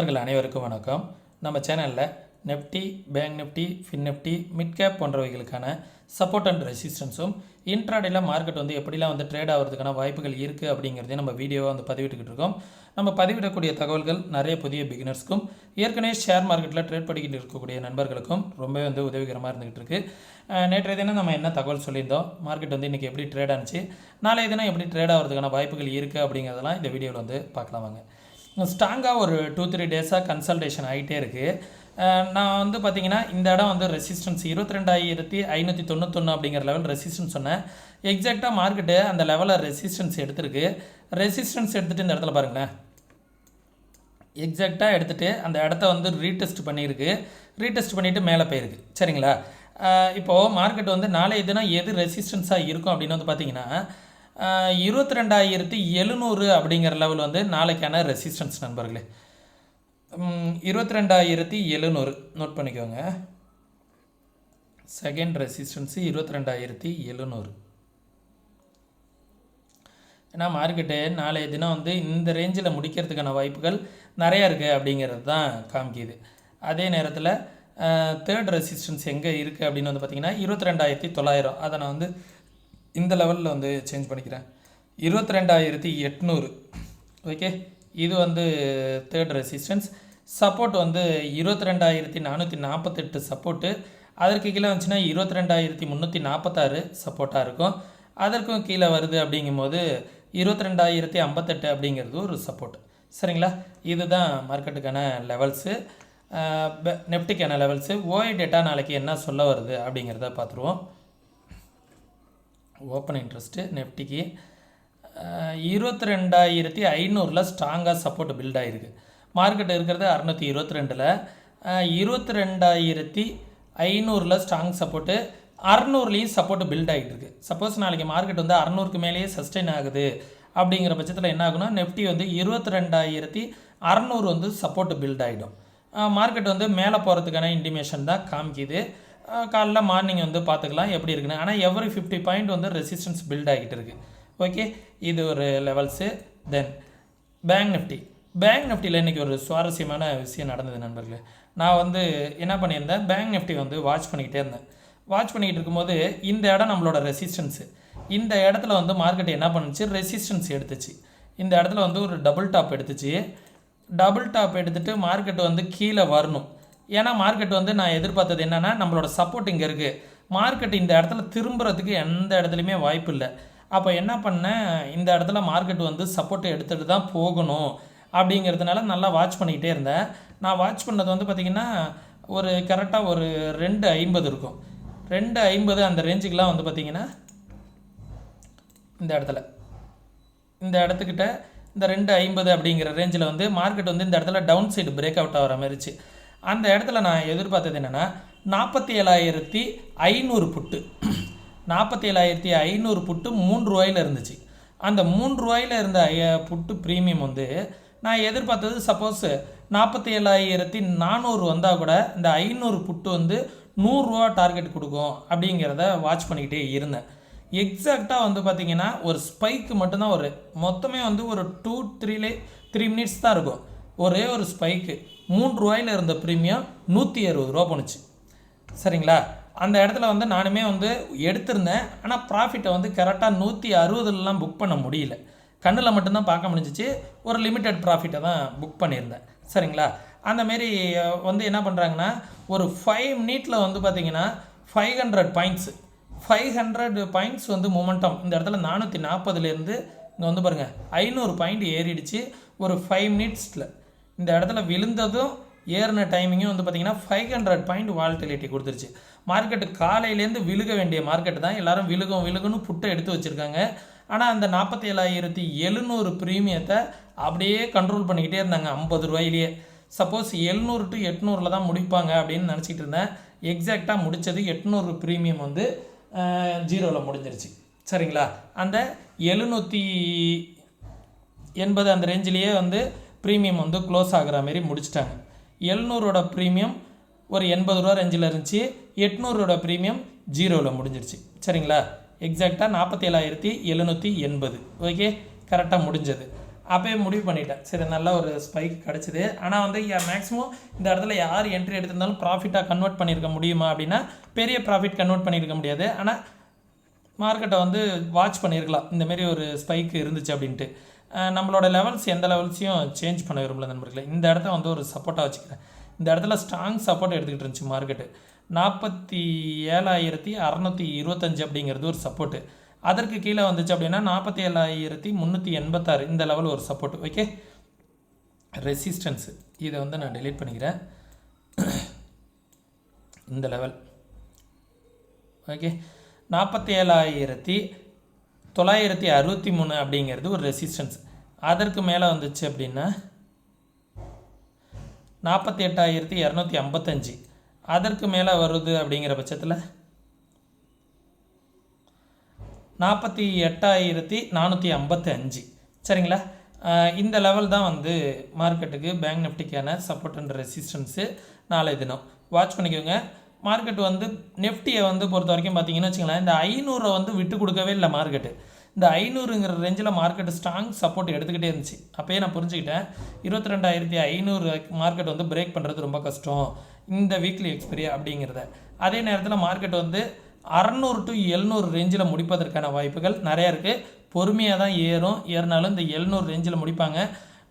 அனைவருக்கும் வணக்கம். நம்ம சேனலில் Nifty, bank Nifty, fin Nifty, mid cap போன்றவைகளுக்கான சப்போர்ட் அண்ட் ரெசிஸ்டன்ஸும் இன்ட்ராடேல மார்க்கெட் எப்படிலாம் ட்ரேட் ஆகிறதுக்கான வாய்ப்புகள் இருக்குது அப்படிங்கிறதையும் நம்ம வீடியோவாக பதிவிட்டுக்கிட்டு இருக்கோம். நம்ம பதிவிடக்கூடிய தகவல்கள் நிறைய புதிய பிகினர்ஸ்க்கும் ஏற்கனவே ஷேர் மார்க்கெட்டில் ட்ரேட் பண்ணிக்கிட்டு இருக்கக்கூடிய நண்பர்களுக்கும் ரொம்பவே உதவிகரமாக இருந்துகிட்டு இருக்குது. நேற்றைய தினம் நம்ம என்ன தகவல் சொல்லியிருந்தோம், மார்க்கெட் இன்றைக்கி எப்படி ட்ரேட் ஆனிச்சு, நாளைய தினம் எப்படி ட்ரேட் ஆகிறதுக்கான வாய்ப்புகள் இருக்குது அப்படிங்கிறதெல்லாம் இந்த வீடியோவில் பார்க்கலாம் வாங்க. ஸ்ட்ராங்காக ஒரு 2-3 டேஸாக கன்சல்டேஷன் ஆகிட்டே இருக்குது. நான் பார்த்திங்கன்னா இந்த இடம் ரெசிஸ்டன்ஸ் 22,591 அப்படிங்கிற லெவல் ரெசிஸ்டன்ஸ் சொன்னேன். எக்ஸாக்டாக மார்க்கெட்டு அந்த லெவலில் ரெசிஸ்டன்ஸ் எடுத்துருக்கு. ரெசிஸ்டன்ஸ் எடுத்துகிட்டு இந்த இடத்துல பாருங்களேன், எக்ஸாக்டாக எடுத்துகிட்டு அந்த இடத்த ரீடெஸ்ட் பண்ணியிருக்கு. ரீடெஸ்ட் பண்ணிவிட்டு மேலே போயிருக்கு. சரிங்களா? இப்போது மார்க்கெட் நாளைய தினம் எது ரெசிஸ்டன்ஸாக இருக்கும் அப்படின்னு பார்த்திங்கன்னா 22,700 அப்படிங்கிற லெவல் நாளைக்கான ரெசிஸ்டன்ஸ் நண்பர்களே. 22,700 நோட் பண்ணிக்கோங்க. Second resistance 22,700. ஏன்னா மார்க்கெட்டு நாளைய தினம் இந்த ரேஞ்சில் முடிக்கிறதுக்கான வாய்ப்புகள் நிறையா இருக்குது அப்படிங்கிறது தான் காமிக்குது. அதே நேரத்தில் தேர்ட் ரெசிஸ்டன்ஸ் எங்கே இருக்குது அப்படின்னு பார்த்திங்கன்னா 22,900. அதை நான் இந்த லெவலில் சேஞ்ச் பண்ணிக்கிறேன். 22,800. ஓகே, இது தேர்ட் ரெசிஸ்டன்ஸ். Support 22,448 support. அதற்கு கீழே வந்துச்சுன்னா 22,346 சப்போர்ட்டாக இருக்கும். அதற்கும் கீழே வருது அப்படிங்கும்போது 22,058 அப்படிங்கிறது ஒரு சப்போர்ட். சரிங்களா? இதுதான் மார்க்கெட்டுக்கான லெவல்ஸு. நெஃப்டிக்கான லெவல்ஸு. ஓஐ டேட்டா நாளைக்கு என்ன சொல்ல வருது அப்படிங்கிறத பார்த்துருவோம். ஓப்பன் இன்ட்ரெஸ்ட்டு நெஃப்டிக்கு 22,500 ஸ்ட்ராங்காக சப்போர்ட் பில்ட் ஆகிருக்கு. மார்க்கெட் இருக்கிறது 622. 22,500 ஸ்ட்ராங் சப்போர்ட்டு, 600லேயும் சப்போர்ட் பில்ட் ஆகிட்டு இருக்குது. சப்போஸ் நாளைக்கு மார்க்கெட் 600க்கு மேலேயே சஸ்டெயின் ஆகுது அப்படிங்கிற பட்சத்தில் என்ன ஆகுனா, நெஃப்டி 22,600 சப்போர்ட் பில்ட் ஆகிடும். மார்க்கெட் மேலே போகிறதுக்கான இன்டிமேஷன் தான் காமிக்குது. காலைல மார்னிங் பார்த்துக்கலாம் எப்படி இருக்குன்னு. ஆனால் எவ்ரி 50 பாயிண்ட் ரெசிஸ்டன்ஸ் பில்ட் ஆகிட்டு இருக்குது. ஓகே, இது ஒரு levels. Then bank Nifty. Bank நிஃப்டியில் இன்றைக்கி ஒரு சுவாரஸ்யமான விஷயம் நடந்தது நண்பர்களே. நான் என்ன பண்ணியிருந்தேன், பேங்க் நிஃப்டி வாட்ச் பண்ணிக்கிட்டே இருந்தேன். வாட்ச் பண்ணிக்கிட்டு இருக்கும்போது இந்த இடம் நம்மளோட ரெசிஸ்டன்ஸு. இந்த இடத்துல மார்க்கெட் என்ன பண்ணுச்சு, ரெசிஸ்டன்ஸ் எடுத்துச்சு. இந்த இடத்துல ஒரு டபுள் டாப் எடுத்துச்சு. டபுள் டாப் எடுத்துகிட்டு மார்க்கெட் கீழே வரணும். ஏன்னா மார்க்கெட் நான் எதிர்பார்த்தது என்னென்னா, நம்மளோட சப்போர்ட் இங்கே இருக்குது. மார்க்கெட் இந்த இடத்துல திரும்புறதுக்கு எந்த இடத்துலையுமே வாய்ப்பு இல்லை. அப்போ என்ன பண்ணேன், இந்த இடத்துல மார்க்கெட் சப்போர்ட் எடுத்துகிட்டு தான் போகணும் அப்படிங்கிறதுனால நல்லா வாட்ச் பண்ணிக்கிட்டே இருந்தேன். நான் வாட்ச் பண்ணது பார்த்திங்கன்னா ஒரு கரெக்டாக ஒரு 250 இருக்கும். 250 அந்த ரேஞ்சுக்கெலாம் பார்த்திங்கன்னா இந்த இடத்துக்கிட்ட இந்த 250 அப்படிங்கிற ரேஞ்சில் மார்க்கெட் இந்த இடத்துல டவுன் சைடு பிரேக் அவுட் ஆகிற மாதிரிச்சு. அந்த இடத்துல நான் எதிர்பார்த்தது என்னென்னா 47,500 புட்டு. 47,500 புட்டு 3 ரூபாயில் இருந்துச்சு. அந்த 3 ரூபாயில் இருந்த புட்டு ப்ரீமியம் நான் எதிர்பார்த்தது சப்போஸ் 47,400 வந்தால் கூட இந்த 500 புட்டு 100 ரூபா டார்கெட் கொடுக்கும் அப்படிங்கிறத வாட்ச் பண்ணிக்கிட்டே இருந்தேன். எக்ஸாக்டாக பார்த்திங்கன்னா ஒரு ஸ்பைக்கு மட்டும்தான், ஒரு மொத்தமே ஒரு 2-3 மினிட்ஸ் தான் இருக்கும். ஒரே ஒரு ஸ்பைக்கு 3 ரூபாயில் இருந்த ப்ரீமியம் 160 ரூபா போணுச்சு. சரிங்களா? அந்த இடத்துல நானுமே எடுத்திருந்தேன். ஆனால் ப்ராஃபிட்டை கரெக்டாக 160லாம் புக் பண்ண முடியல. கண்ணில் மட்டும்தான் பார்க்க முடிஞ்சிச்சு. ஒரு லிமிட்டட் ப்ராஃபிட்டை தான் புக் பண்ணியிருந்தேன். சரிங்களா? அந்தமாரி என்ன பண்ணுறாங்கன்னா, ஒரு 5 மினிட்டில் பார்த்திங்கன்னா 500 பாயிண்ட்ஸ் மொமெண்டம் இந்த இடத்துல 440லேருந்து இங்கே பாருங்கள் 500 பாயிண்ட் ஏறிடுச்சு ஒரு 5 மினிட்ஸில். இந்த இடத்துல விழுந்ததும் ஏறின டைமிங்கும் பார்த்திங்கன்னா 500 பாயிண்ட் வால்டிலிட்டி கொடுத்துருச்சு. மார்க்கெட்டு காலையிலேருந்து விழுக வேண்டிய மார்க்கெட்டு தான் எல்லோரும் விழுகுன்னு புட்டை எடுத்து வச்சுருக்காங்க. ஆனால் அந்த 47,700 ப்ரீமியத்தை அப்படியே கண்ட்ரோல் பண்ணிக்கிட்டே இருந்தாங்க 50 ரூபாயிலேயே. சப்போஸ் 700 to 800 தான் முடிப்பாங்க அப்படின்னு நினச்சிக்கிட்டு இருந்தேன். எக்ஸாக்டாக முடித்தது 800 ப்ரீமியம் 0ல் முடிஞ்சிருச்சு. சரிங்களா? அந்த 780 அந்த ரேஞ்சிலேயே ப்ரீமியம் க்ளோஸ் ஆகிற மாரி முடிச்சிட்டாங்க. 700ஓட ப்ரீமியம் ஒரு 80 ரூபா ரேஞ்சில் இருந்துச்சு. 800ஓட ப்ரீமியம் 0ல் முடிஞ்சிருச்சு. சரிங்களா? எக்ஸாக்டாக 47,780. ஓகே, கரெக்டாக முடிஞ்சது. அப்போயே முடிவு பண்ணிட்டேன், சரி நல்ல ஒரு ஸ்பைக் கிடச்சிது. ஆனால் வந்து மேக்ஸிமம் இந்த இடத்துல யார் என்ட்ரி எடுத்திருந்தாலும் ப்ராஃபிட்டாக கன்வெர்ட் பண்ணியிருக்க முடியுமா அப்படின்னா பெரிய ப்ராஃபிட் கன்வெர்ட் பண்ணியிருக்க முடியாது. ஆனால் மார்க்கெட்டை வந்து வாட்ச் பண்ணியிருக்கலாம் இந்தமாரி ஒரு ஸ்பைக் இருந்துச்சு அப்படின்ட்டு. நம்மளோட லெவல்ஸ் எந்த லெவல்ஸையும் சேஞ்ச் பண்ண விரும்பல நண்பர்களே. இந்த இடத்த வந்து ஒரு சப்போர்ட்டாக வச்சுக்கிறேன். இந்த இடத்துல ஸ்ட்ராங் சப்போர்ட் எடுத்துக்கிட்டு இருந்துச்சு மார்க்கெட்டு. 47,625 அப்படிங்கிறது ஒரு சப்போர்ட்டு. அதற்கு கீழே வந்துச்சு அப்படின்னா 47,386 இந்த லெவல் ஒரு சப்போர்ட். ஓகே, ரெசிஸ்டன்ஸு இதை வந்து நான் டெலீட் பண்ணிக்கிறேன். இந்த லெவல் ஓகே 47,963 அப்படிங்கிறது ஒரு ரெசிஸ்டன்ஸ். அதற்கு மேலே வந்துச்சு அப்படின்னா 48,255 அதற்கு மேலே வருது அப்படிங்கிற பட்சத்தில் 48,455 சரிங்களா. இந்த லெவல் தான் வந்து மார்க்கெட்டுக்கு பேங்க் நிஃப்டிக்கான சப்போர்ட் அண்ட் ரெசிஸ்டன்ஸு. நாளை தினம் வாட்ச் பண்ணிக்கோங்க. மார்க்கெட் வந்து நிஃப்டியை வந்து பொறுத்த வரைக்கும் பார்த்தீங்கன்னு வச்சுங்களேன், இந்த 500 வந்து விட்டு கொடுக்கவே இல்லை மார்க்கெட்டு. இந்த 500ங்கிற ரேஞ்சில் மார்க்கெட்டு ஸ்ட்ராங் சப்போர்ட் எடுத்துக்கிட்டே இருந்துச்சு. அப்போயே நான் புரிஞ்சுக்கிட்டேன் 22,500 மார்க்கெட் வந்து பிரேக் பண்ணுறது ரொம்ப கஷ்டம் இந்த வீக்லி எக்ஸ்பீரி அப்படிங்கிறத. அதே நேரத்தில் மார்க்கெட் வந்து 600 to 700 ரேஞ்சில் முடிப்பதற்கான வாய்ப்புகள் நிறையா இருக்குது. பொறுமையாக தான் ஏறினாலும் இந்த 700 ரேஞ்சில் முடிப்பாங்க.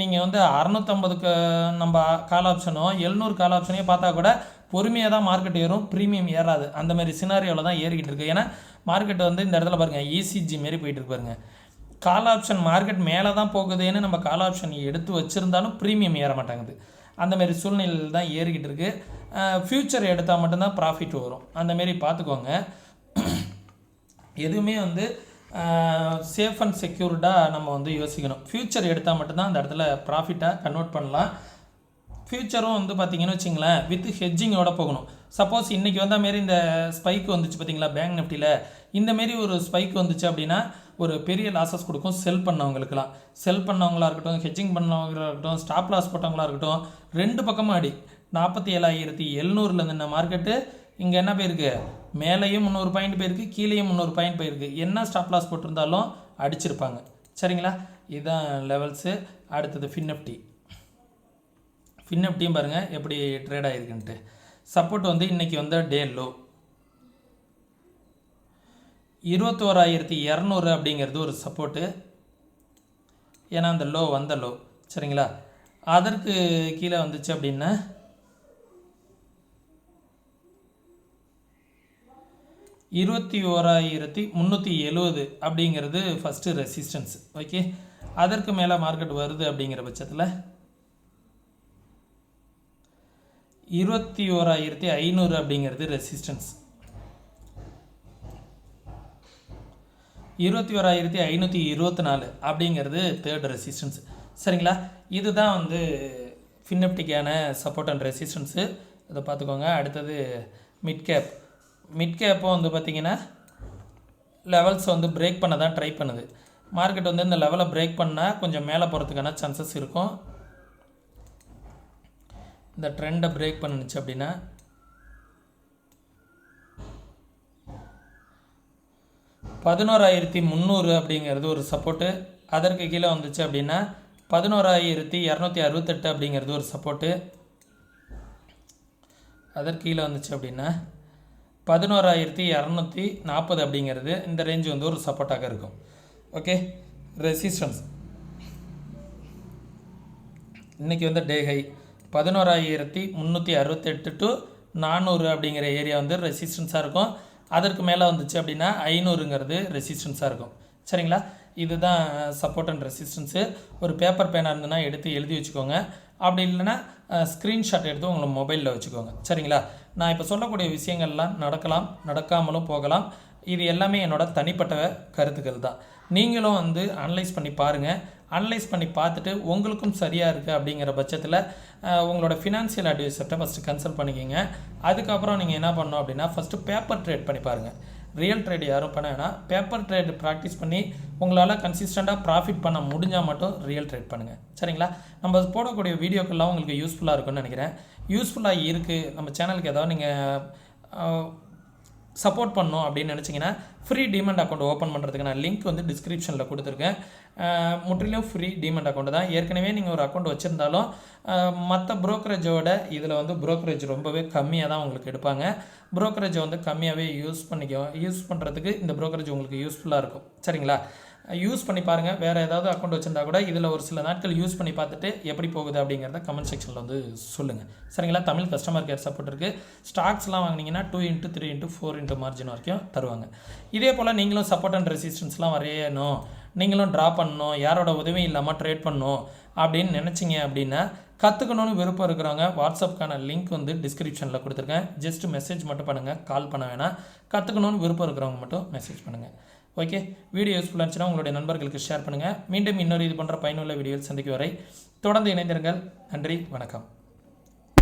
நீங்கள் வந்து 650க்கு நம்ம கால் ஆப்ஷனோ 700 கால் ஆப்ஷனையும் பார்த்தா கூட பொறுமையாக தான் மார்க்கெட் ஏறும், ப்ரீமியம் ஏறாது. அந்த மாதிரி சினாரியோவில் தான் ஏறிக்கிட்டு இருக்குது. ஏன்னா மார்க்கெட் வந்து இந்த இடத்துல பாருங்கள் இசிஜி மாரி போயிட்டுருக்கு பாருங்கள். கால் ஆப்ஷன் மார்க்கெட் மேலே தான் போகுதுன்னு நம்ம கால் ஆப்ஷன் எடுத்து வச்சுருந்தாலும் ப்ரீமியம் ஏற மாட்டாங்குது. அந்தமாரி சூழ்நிலையில் தான் ஏறிக்கிட்டு இருக்குது. ஃப்யூச்சர் எடுத்தால் மட்டும்தான் ப்ராஃபிட் வரும். அந்தமாரி பார்த்துக்கோங்க. எதுவுமே வந்து சேஃப் அண்ட் செக்யூர்டாக நம்ம வந்து யோசிக்கணும். ஃப்யூச்சர் எடுத்தால் மட்டும்தான் அந்த இடத்துல ப்ராஃபிட்டாக கன்வெர்ட் பண்ணலாம். ஃப்யூச்சரும் வந்து பார்த்திங்கன்னு வச்சிங்களேன் வித் ஹெட்ஜிங்கோட போகணும். சப்போஸ் இன்றைக்கி வந்த மாரி இந்த ஸ்பைக் வந்துச்சு பார்த்திங்களா பேங்க் நிஃப்டியில், இந்தமாரி ஒரு ஸ்பைக் வந்துச்சு அப்படின்னா ஒரு பெரிய லாஸஸ் கொடுக்கும் செல் பண்ணவங்களுக்குலாம். செல் பண்ணவங்களாக இருக்கட்டும், ஹெட்ஜிங் பண்ணவங்களாக இருக்கட்டும், ஸ்டாப் லாஸ் போட்டவங்களாக இருக்கட்டும், ரெண்டு பக்கமும் அடி. 47,700 இந்த மார்க்கெட்டு இங்கே என்ன போயிருக்கு, மேலேயும் 300 பாயிண்ட் போயிருக்கு, கீழேயும் 300 பாயிண்ட் போயிருக்கு. என்ன ஸ்டாப் லாஸ் போட்டிருந்தாலும் அடிச்சிருப்பாங்க சரிங்களா. இதுதான் லெவல்ஸு. அடுத்தது ஃபின்னிஃப்டியும் பாருங்கள் எப்படி ட்ரேட் ஆகிருக்குன்ட்டு. சப்போர்ட் வந்து இன்றைக்கி வந்த டே லோ 21,200 அப்படிங்கிறது ஒரு சப்போர்ட்டு. ஏன்னா அந்த லோ வந்த லோ சரிங்களா. அதற்கு கீழே வந்துச்சு அப்படின்னா 21,370 அப்படிங்கிறது ஃபஸ்ட்டு ரெசிஸ்டன்ஸ். ஓகே, அதற்கு மேலே மார்க்கெட் வருது அப்படிங்கிற பட்சத்தில் 21,500 அப்படிங்கிறது ரெசிஸ்டன்ஸ். 21,524 அப்படிங்கிறது தேர்ட் ரெசிஸ்டன்ஸ் சரிங்களா. இதுதான் வந்து ஃபின்னிஃப்டிக்கான சப்போர்ட் அண்ட் ரெசிஸ்டன்ஸு. இதை பார்த்துக்கோங்க. அடுத்தது மிட் கேப்பும் வந்து பார்த்திங்கன்னா லெவல்ஸ் வந்து பிரேக் பண்ண தான் ட்ரை பண்ணுது. மார்க்கெட் வந்து இந்த லெவலை பிரேக் பண்ணால் கொஞ்சம் மேலே போகிறதுக்கான சான்சஸ் இருக்கும். இந்த ட்ரெண்டை பிரேக் பண்ணுச்சு அப்படின்னா 11,300 அப்படிங்கிறது ஒரு சப்போர்ட்டு. அதற்கு கீழே வந்துச்சு அப்படின்னா 11,268 அப்படிங்கிறது ஒரு சப்போர்ட்டு. அதற்கு கீழே வந்துச்சு அப்படின்னா 11,240 அப்படிங்கிறது இந்த ரேஞ்சு வந்து ஒரு சப்போர்ட்டாக இருக்கும். ஓகே, ரெசிஸ்டன்ஸ் இன்றைக்கி வந்து டே ஹை 11,368 to 400 அப்படிங்கிற ஏரியா வந்து ரெசிஸ்டன்ஸாக இருக்கும். அதற்கு மேலே வந்துச்சு அப்படின்னா 500ங்கிறது ரெசிஸ்டன்ஸாக இருக்கும் சரிங்களா. இதுதான் சப்போர்ட் அண்ட் ரெசிஸ்டன்ஸு. ஒரு பேப்பர் பேனாக இருந்ததுன்னா எடுத்து எழுதி வச்சுக்கோங்க. அப்படி இல்லைன்னா ஸ்க்ரீன்ஷாட் எடுத்து உங்களை மொபைலில் வச்சுக்கோங்க சரிங்களா. நான் இப்போ சொல்லக்கூடிய விஷயங்கள்லாம் நடக்கலாம், நடக்காமலும் போகலாம். இது எல்லாமே என்னோட தனிப்பட்ட கருத்துக்கள் தான். நீங்களும் வந்து அனலைஸ் பண்ணி பாருங்கள். அனலைஸ் பண்ணி பார்த்துட்டு உங்களுக்கும் சரியாக இருக்குது அப்படிங்கிற பட்சத்தில் உங்களோட ஃபினான்ஷியல் அட்வைசர்கிட்ட ஃபஸ்ட்டு கன்சல்ட் பண்ணிக்கிங்க. அதுக்கப்புறம் நீங்கள் என்ன பண்ணணும் அப்படின்னா ஃபஸ்ட்டு பேப்பர் ட்ரேட் பண்ணி பாருங்கள். ரியல் ட்ரேட் யாரும் பண்ண வேணாம், பேப்பர் ட்ரேட் ப்ராக்டிஸ் பண்ணி உங்களால் கன்சிஸ்டண்ட்டாக ப்ராஃபிட் பண்ண முடிஞ்சால் மட்டும் ரியல் ட்ரேட் பண்ணுங்கள் சரிங்களா. நம்ம போடக்கூடிய வீடியோக்கெல்லாம் உங்களுக்கு யூஸ்ஃபுல்லாக இருக்குன்னு நினைக்கிறேன். யூஸ்ஃபுல்லாக இருக்குது நம்ம சேனலுக்கு ஏதாவது நீங்கள் சப்போர்ட் பண்ணணும் அப்படின்னு நினச்சிங்கன்னா ஃப்ரீ டீமெண்ட் அக்கௌண்ட் ஓப்பன் பண்ணுறதுக்கு நான் லிங்க் வந்து டிஸ்கிரிப்ஷனில் கொடுத்துருக்கேன். முற்றிலும் ஃப்ரீ டீமெண்ட் அக்கௌண்ட் தான். ஏற்கனவே நீங்கள் ஒரு அக்கௌண்ட் வச்சுருந்தாலும் மற்ற ப்ரோக்கரேஜோட இதில் வந்து ப்ரோக்கரேஜ் ரொம்பவே கம்மியாக தான் உங்களுக்கு எடுப்பாங்க. ப்ரோக்கரேஜை வந்து கம்மியாகவே யூஸ் பண்ணுறதுக்கு இந்த ப்ரோக்கரேஜ் உங்களுக்கு யூஸ்ஃபுல்லாக இருக்கும். சரிங்களா? யூஸ் பண்ணி பாருங்கள். வேறு ஏதாவது அக்கௌண்ட் வச்சுருந்தா கூட இதில் ஒரு சில நாட்கள் யூஸ் பண்ணி பார்த்துட்டு எப்படி போகுது அப்படிங்கிறத கமெண்ட் செக்ஷனில் வந்து சொல்லுங்கள். சரிங்களா? தமிழ் கஸ்டமர் கேர் சப்போர்ட் இருக்குது. ஸ்டாக்ஸ்லாம் வாங்கினீங்கன்னா 2x 3x 4x மார்ஜின் வரைக்கும் தருவாங்க. இதே போல் நீங்களும் சப்போர்ட் அண்ட் ரெசிஸ்டன்ஸ்லாம் வரையணும், நீங்களும் ட்ரா பண்ணணும், யாரோட உதவியும் இல்லாமல் ட்ரேட் பண்ணணும் அப்படின்னு நினச்சிங்க அப்படின்னா கற்றுக்கணும்னு விருப்பம் இருக்கிறவங்க வாட்ஸ்அப்புக்கான லிங்க் வந்து டிஸ்கிரிப்ஷனில் கொடுத்துருக்கேன். ஜஸ்ட் மெசேஜ் மட்டும் பண்ணுங்கள், கால் பண்ண வேணாம். கற்றுக்கணும்னு விருப்பம் இருக்கிறவங்க மட்டும் மெசேஜ் பண்ணுங்கள். ஓகே, வீடியோ யூஸ்ஃபுல்லாக இருந்துச்சுன்னா உங்களுடைய நண்பர்களுக்கு ஷேர் பண்ணுங்கள். மீண்டும் இன்னொரு இது போன்ற பயனுள்ள வீடியோவில் சந்திக்கும் வரை தொடர்ந்து இணைந்திருங்கள். நன்றி, வணக்கம்.